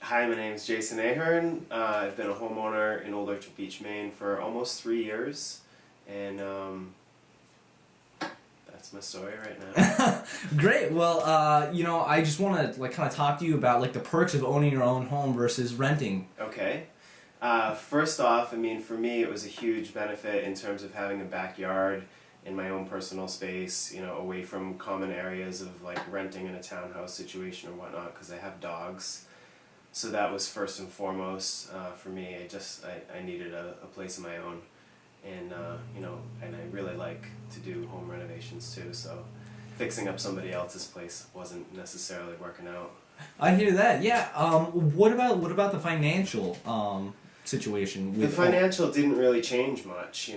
Hi, my name is Jason Ahern. I've been a homeowner in Old Orchard Beach, Maine for almost 3 years, and that's my story right now. Great. Well, I just want to kind of talk to you about the perks of owning your own home versus renting. Okay. First off, I mean, for me, it was a huge benefit in terms of having a backyard in my own personal space, away from common areas of renting in a townhouse situation or whatnot, because I have dogs. So that was first and foremost for me. I needed a place of my own, and and I really like to do home renovations too. So fixing up somebody else's place wasn't necessarily working out. I hear that. Yeah. What about the financial situation? The financial didn't really change much.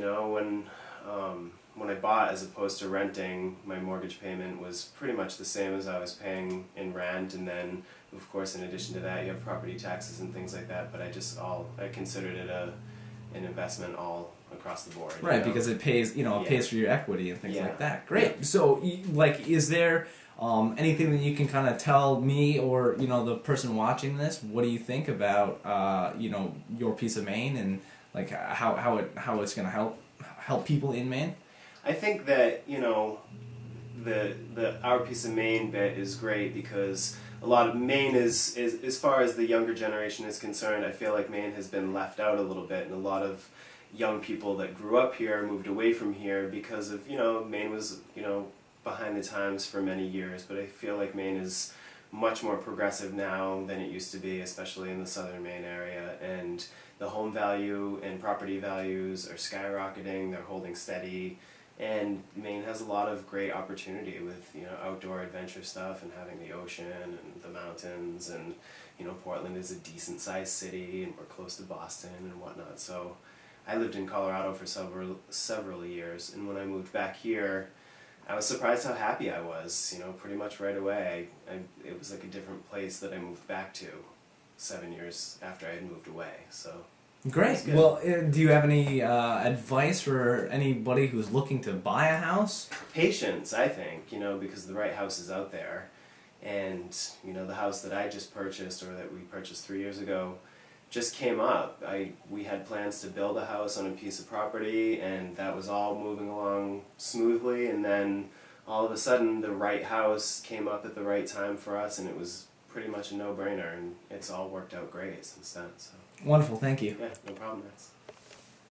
When I bought as opposed to renting, my mortgage payment was pretty much the same as I was paying in rent, and then of course in addition to that you have property taxes and things like that, but I considered it an investment all across the board. Right, because it pays pays for your equity and things like that. Great. Yeah. So is there anything that you can kind of tell me or the person watching this? What do you think about your piece of Maine and how it's going to help people in Maine? I think that the our piece of Maine bit is great because a lot of Maine is as far as the younger generation is concerned, I feel like Maine has been left out a little bit, and a lot of young people that grew up here moved away from here because of Maine was behind the times for many years, but I feel like Maine is much more progressive now than it used to be, especially in the southern Maine area, and the home value and property values are skyrocketing, they're holding steady, and Maine has a lot of great opportunity with outdoor adventure stuff and having the ocean and the mountains, and Portland is a decent sized city and we're close to Boston and whatnot. So I lived in Colorado for several years, and when I moved back here I was surprised how happy I was, pretty much right away. It was like a different place that I moved back to 7 years after I had moved away. So great. Well, do you have any advice for anybody who's looking to buy a house? Patience, I think, because the right house is out there. And, the house that I just purchased, or that we purchased 3 years ago, just came up. We had plans to build a house on a piece of property, and that was all moving along smoothly, and then all of a sudden the right house came up at the right time for us, and it was pretty much a no-brainer, and it's all worked out great since then. So Wonderful, thank you. yeah, no problem. That's